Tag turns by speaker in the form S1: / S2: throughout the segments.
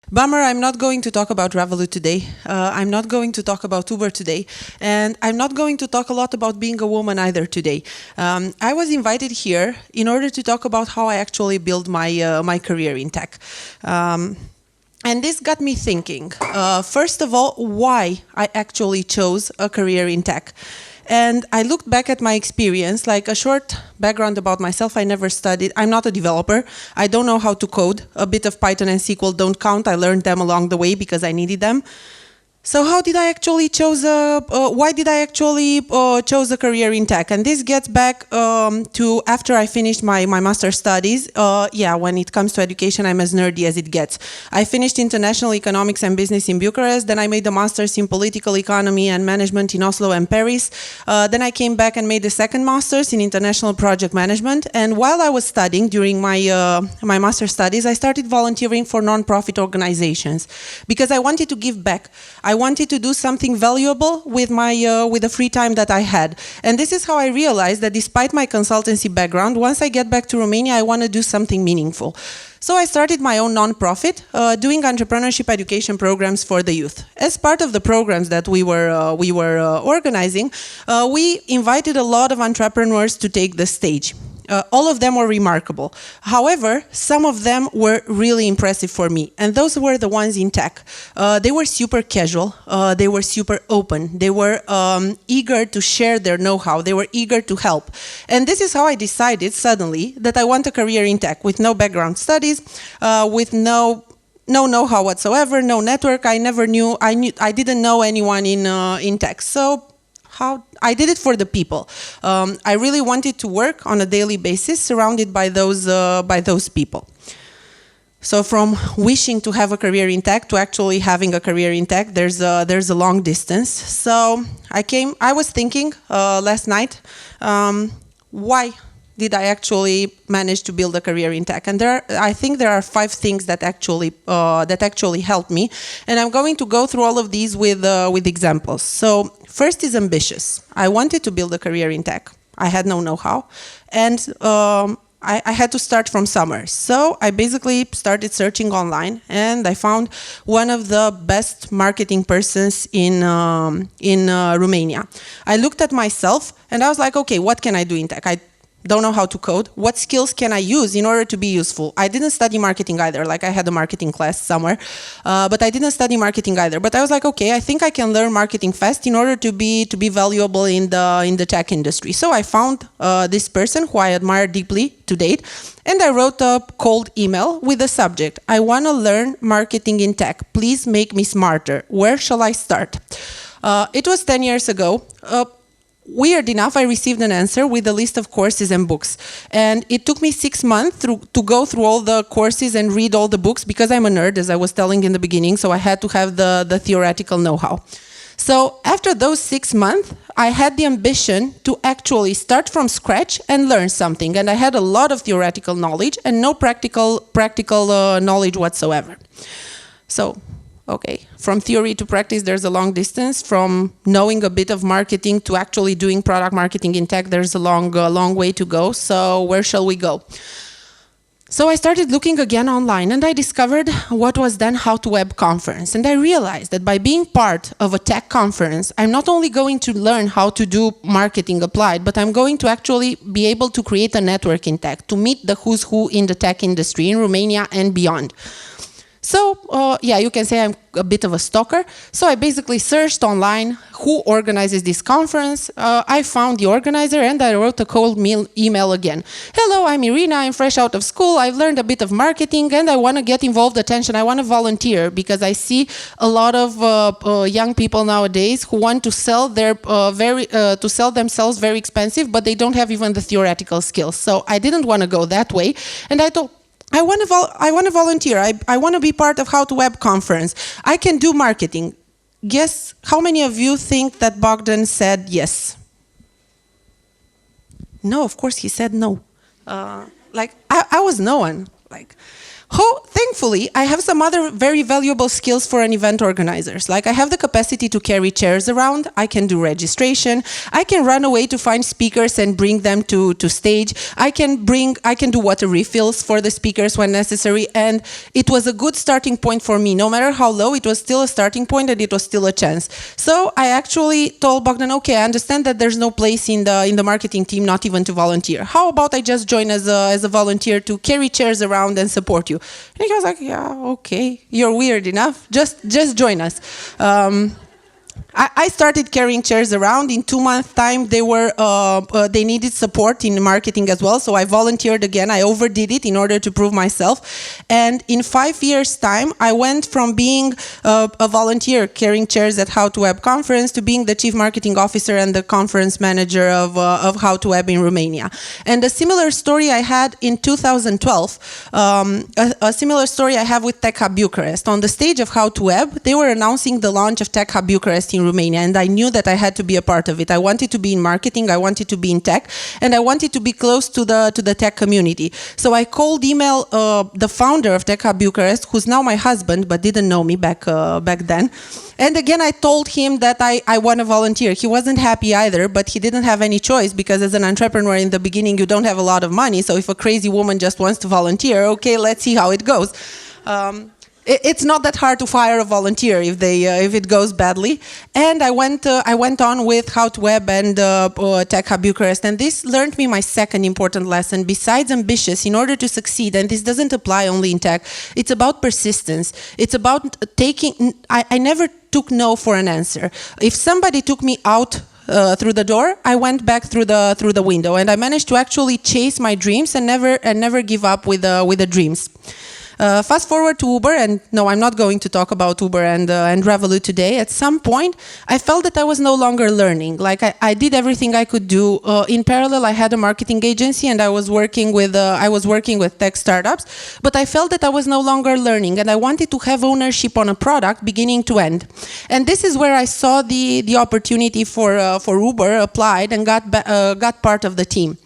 S1: Bummer, I'm not going to talk about Revolut today. I'm not going to talk about Uber today. And I'm not going to talk a lot about being a woman either today. I was invited here in order to talk about how I actually built my career in tech. And this got me thinking, first of all, why I actually chose a career in tech. And I looked back at my experience, like a short background about myself. I never studied. I'm not a developer. I don't know how to code. A bit of Python and SQL don't count. I learned them along the way because I needed them. So how did I actually why did I actually chose a career in tech? And this gets back to after I finished my master's studies. Yeah, when it comes to education, I'm as nerdy as it gets. I finished international economics and business in Bucharest. Then I made a master's in political economy and management in Oslo and Paris. Then I came back and made the second master's in international project management. And while I was studying during my master's studies, I started volunteering for non-profit organizations because I wanted to give back. I wanted to do something valuable with the free time that I had. And this is how I realized that despite my consultancy background, once I get back to Romania, I want to do something meaningful. So I started my own non-profit, doing entrepreneurship education programs for the youth. As part of the programs that we were organizing, we invited a lot of entrepreneurs to take the stage. All of them were remarkable. However, some of them were really impressive for me, and those were the ones in tech. They were super casual, they were super open, they were eager to share their know-how, they were eager to help. And this is how I decided suddenly that I want a career in tech with no background studies, with no know-how whatsoever, no network. I didn't know anyone in tech. So I did it for the people. I really wanted to work on a daily basis surrounded by those people. So from wishing to have a career in tech to actually having a career in tech, there's a long distance. So I was thinking last night, why did I actually manage to build a career in tech? And I think there are 5 things that actually helped me, and I'm going to go through all of these with examples. So first is ambitious. I wanted to build a career in tech. I had no know-how, and I had to start from somewhere. So I basically started searching online, and I found one of the best marketing persons in Romania. I looked at myself, and I was like, okay, what can I do in tech? I don't know how to code. What skills can I use in order to be useful? I didn't study marketing either. Like, I had a marketing class somewhere, but I didn't study marketing either. But I was like, okay, I think I can learn marketing fast in order to be valuable in the tech industry. So I found this person who I admire deeply to date, and I wrote a cold email with the subject: I want to learn marketing in tech. Please make me smarter. Where shall I start? It was 10 years ago. Weird enough, I received an answer with a list of courses and books. And it took me 6 months to go through all the courses and read all the books, because I'm a nerd, as I was telling in the beginning, so I had to have the theoretical know-how. So after those 6 months, I had the ambition to actually start from scratch and learn something. And I had a lot of theoretical knowledge and no practical knowledge whatsoever. So, okay, from theory to practice, there's a long distance. From knowing a bit of marketing to actually doing product marketing in tech, there's a long way to go. So where shall we go? So I started looking again online, and I discovered what was then How to Web conference. And I realized that by being part of a tech conference, I'm not only going to learn how to do marketing applied, but I'm going to actually be able to create a network in tech, to meet the who's who in the tech industry in Romania and beyond. So, yeah, you can say I'm a bit of a stalker. So I basically searched online who organizes this conference. I found the organizer, and I wrote a cold email again. Hello, I'm Irina. I'm fresh out of school. I've learned a bit of marketing, and I want to get involved. Attention, I want to volunteer, because I see a lot of young people nowadays who want to sell themselves very expensive, but they don't have even the theoretical skills. So I didn't want to go that way, and I thought, I want to volunteer. I want to be part of How to Web conference. I can do marketing. Guess how many of you think that Bogdan said yes? No, of course he said no. I was no one. thankfully, I have some other very valuable skills for an event organizers. Like I have the capacity to carry chairs around, I can do registration, I can run away to find speakers and bring them to stage, I can do water refills for the speakers when necessary, and it was a good starting point for me. No matter how low, it was still a starting point and it was still a chance. So I actually told Bogdan, okay, I understand that there's no place in the marketing team, not even to volunteer. How about I just join as a volunteer to carry chairs around and support you? And he was like, yeah, okay, you're weird enough, just join us. I started carrying chairs around. In 2 months' time, they needed support in marketing as well, so I volunteered again. I overdid it in order to prove myself. And in 5 years' time, I went from being a volunteer carrying chairs at How to Web conference to being the chief marketing officer and the conference manager of How to Web in Romania. And a similar story I had in 2012, a similar story I have with Tech Hub Bucharest. On the stage of How to Web, they were announcing the launch of Tech Hub Bucharest in Romania, and I knew that I had to be a part of it. I wanted to be in marketing, I wanted to be in tech, and I wanted to be close to the tech community. So I cold emailed the founder of Tech Hub Bucharest, who's now my husband, but didn't know me back then. And again, I told him that I want to volunteer. He wasn't happy either, but he didn't have any choice, because as an entrepreneur in the beginning, you don't have a lot of money. So if a crazy woman just wants to volunteer, okay, let's see how it goes. It's not that hard to fire a volunteer if it goes badly. And I went on with How to Web and Tech Hub Bucharest, and this learned me my second important lesson. Besides ambitious, in order to succeed, and this doesn't apply only in tech, it's about persistence. It's about taking. I never took no for an answer. If somebody took me out through the door, I went back through the window, and I managed to actually chase my dreams and never give up with the dreams. Fast forward to Uber, and no, I'm not going to talk about Uber and Revolut today. At some point, I felt that I was no longer learning. Like I did everything I could do. In parallel, I had a marketing agency, and I was working with tech startups. But I felt that I was no longer learning, and I wanted to have ownership on a product beginning to end. And this is where I saw the opportunity for Uber, applied, and got part of the team.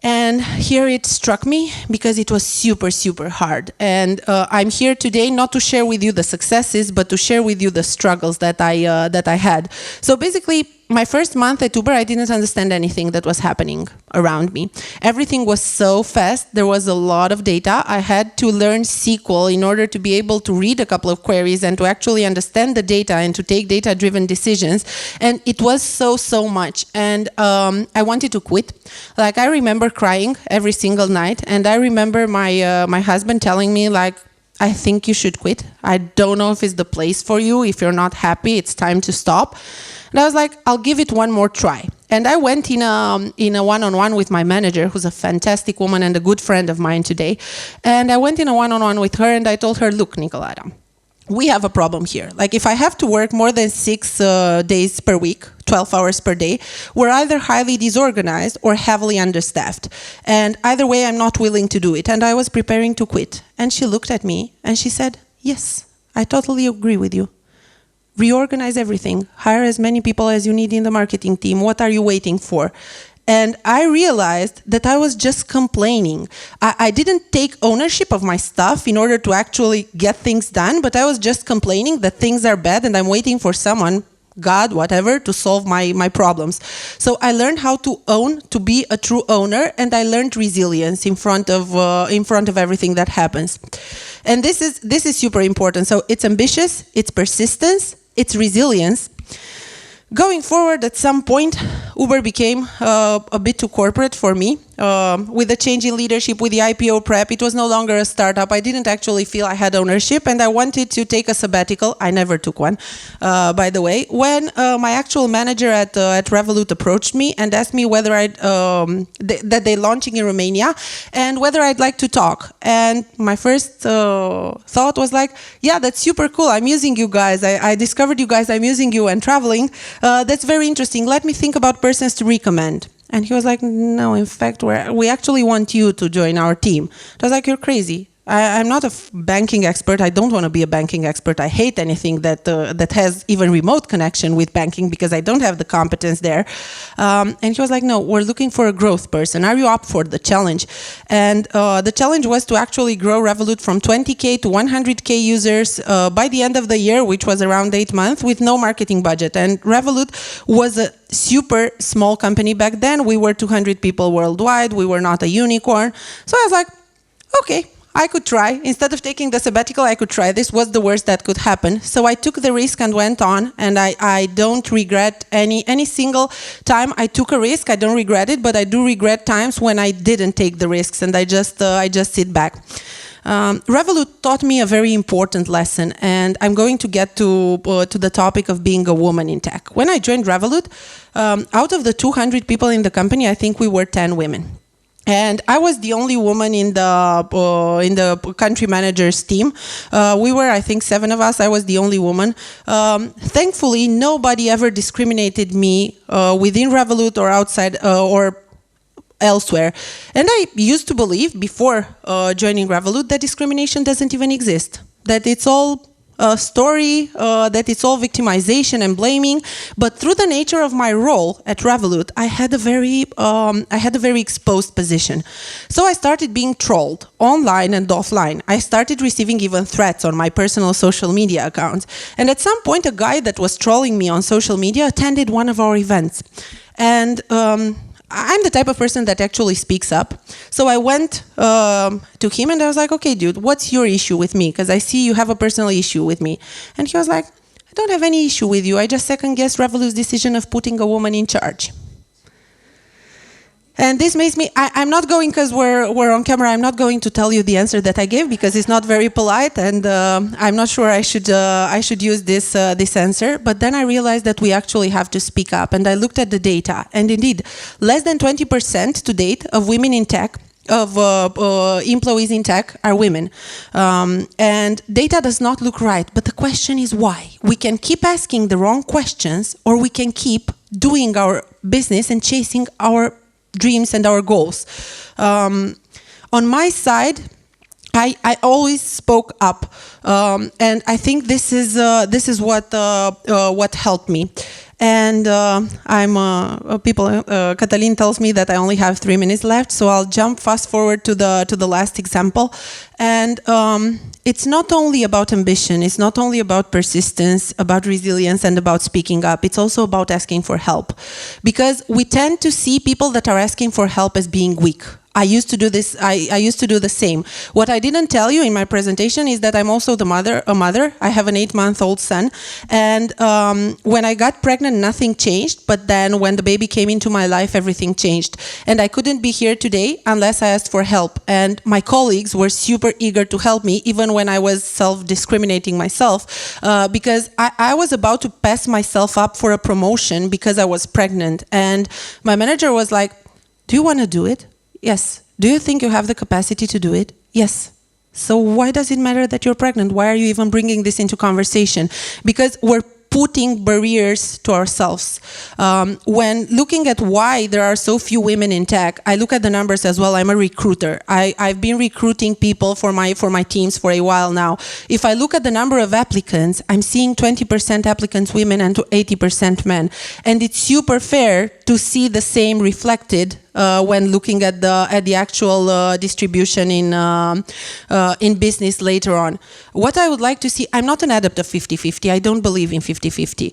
S1: And here it struck me, because it was super, super hard. And I'm here today not to share with you the successes, but to share with you the struggles that I had. So basically, my first month at Uber, I didn't understand anything that was happening around me. Everything was so fast. There was a lot of data. I had to learn SQL in order to be able to read a couple of queries and to actually understand the data and to take data-driven decisions. And it was so much. And I wanted to quit. Like, I remember crying every single night. And I remember my husband telling me, like, I think you should quit. I don't know if it's the place for you. If you're not happy, it's time to stop. And I was like, I'll give it one more try. And I went in a one-on-one with my manager, who's a fantastic woman and a good friend of mine today. And I went in a one-on-one with her, and I told her, look, Nicoleta, we have a problem here. Like, if I have to work more than 6 days per week, 12 hours per day, we're either highly disorganized or heavily understaffed. And either way, I'm not willing to do it. And I was preparing to quit. And she looked at me and she said, yes, I totally agree with you. Reorganize everything. Hire as many people as you need in the marketing team. What are you waiting for? And I realized that I was just complaining. I didn't take ownership of my stuff in order to actually get things done, but I was just complaining that things are bad and I'm waiting for someone, God, whatever, to solve my problems. So I learned how to own, to be a true owner, and I learned resilience in front of everything that happens. And this is super important. So it's ambitious, it's persistence, it's resilience. Going forward, at some point, Uber became a bit too corporate for me. With the change in leadership, with the IPO prep, it was no longer a startup. I didn't actually feel I had ownership, and I wanted to take a sabbatical. I never took one, by the way. When my actual manager at Revolut approached me and asked me whether that they're launching in Romania, and whether I'd like to talk. And my first thought was like, yeah, that's super cool. I'm using you guys. I discovered you guys. I'm using you and traveling. That's very interesting. Let me think about persons to recommend. And he was like, no, in fact, we actually want you to join our team. I was like, you're crazy. I'm not a banking expert. I don't want to be a banking expert. I hate anything that that has even remote connection with banking because I don't have the competence there. And he was like, no, we're looking for a growth person. Are you up for the challenge? And the challenge was to actually grow Revolut from 20K to 100K users by the end of the year, which was around 8 months, with no marketing budget. And Revolut was a super small company back then. We were 200 people worldwide. We were not a unicorn. So I was like, okay, I could try. Instead of taking the sabbatical, I could try. This was the worst that could happen. So I took the risk and went on, and I don't regret any single time I took a risk. I don't regret it, but I do regret times when I didn't take the risks and I just sit back. Revolut taught me a very important lesson, and I'm going to get to the topic of being a woman in tech. When I joined Revolut, out of the 200 people in the company, I think we were 10 women. And I was the only woman in the country manager's team. We were, I think, 7 of us. I was the only woman. Thankfully, nobody ever discriminated me within Revolut or outside or elsewhere. And I used to believe before joining Revolut that discrimination doesn't even exist, that it's all a story, that it's all victimization and blaming. But through the nature of my role at Revolut, I had a very exposed position. So I started being trolled online and offline. I started receiving even threats on my personal social media accounts. And at some point, a guy that was trolling me on social media attended one of our events. And I'm the type of person that actually speaks up. So I went to him and I was like, okay, dude, what's your issue with me? Because I see you have a personal issue with me. And he was like, I don't have any issue with you. I just second-guessed Revolut's decision of putting a woman in charge. And this makes me, I'm not going, because we're on camera, I'm not going to tell you the answer that I gave because it's not very polite, and I'm not sure I should use this answer. But then I realized that we actually have to speak up, and I looked at the data, and indeed, less than 20% to date of women in tech, of employees in tech are women. And data does not look right, but the question is why? We can keep asking the wrong questions, or we can keep doing our business and chasing our dreams and our goals. On my side, I always spoke up, and I think this is what helped me. And Catalin tells me that I only have 3 minutes left, so I'll jump fast forward to the last example. And it's not only about ambition, it's not only about persistence, about resilience, and about speaking up. It's also about asking for help. Because we tend to see people that are asking for help as being weak. I used to do this. I used to do the same. What I didn't tell you in my presentation is that I'm also a mother. I have an 8-month-old son, and when I got pregnant, nothing changed. But then, when the baby came into my life, everything changed. And I couldn't be here today unless I asked for help. And my colleagues were super eager to help me, even when I was self-discriminating myself, because I was about to pass myself up for a promotion because I was pregnant. And my manager was like, "Do you want to do it?" Yes. Do you think you have the capacity to do it? Yes. So why does it matter that you're pregnant? Why are you even bringing this into conversation? Because we're putting barriers to ourselves. When looking at why there are so few women in tech, I look at the numbers as well. I'm a recruiter. I've been recruiting people for my teams for a while now. If I look at the number of applicants, I'm seeing 20% applicants women and 80% men. And it's super fair to see the same reflected when looking at the actual distribution in business later on. What I would like to see, I'm not an adept of 50-50. I don't believe in 50-50.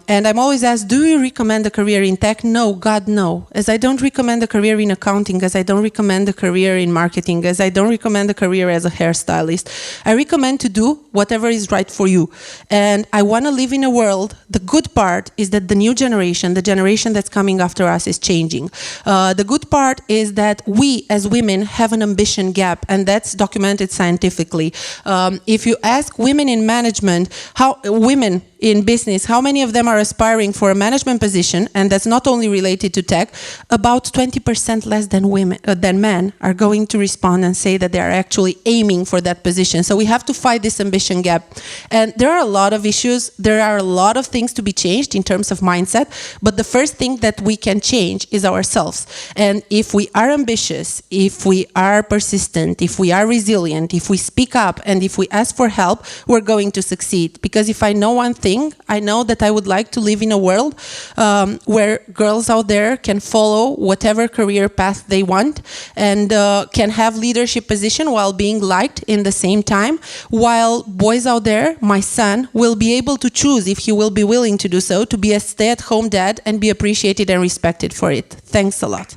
S1: And I'm always asked, do you recommend a career in tech? No, God, no. As I don't recommend a career in accounting, as I don't recommend a career in marketing, as I don't recommend a career as a hairstylist. I recommend to do whatever is right for you. And I want to live in a world, the good part is that the new generation, the generation that's coming after us, is changing. The good part is that we as women have an ambition gap, and that's documented scientifically. If you ask women in management, how women in business, how many of them are aspiring for a management position, and that's not only related to tech, about 20% less than men are going to respond and say that they are actually aiming for that position. So we have to fight this ambition gap. And there are a lot of issues, there are a lot of things to be changed in terms of mindset, but the first thing that we can change is ourselves. And if we are ambitious, if we are persistent, if we are resilient, if we speak up, and if we ask for help, we're going to succeed. Because if I know one thing, I know that I would like to live in a world where girls out there can follow whatever career path they want and can have leadership position while being liked in the same time, while boys out there, my son, will be able to choose, if he will be willing to do so, to be a stay-at-home dad and be appreciated and respected for it. Thanks a lot.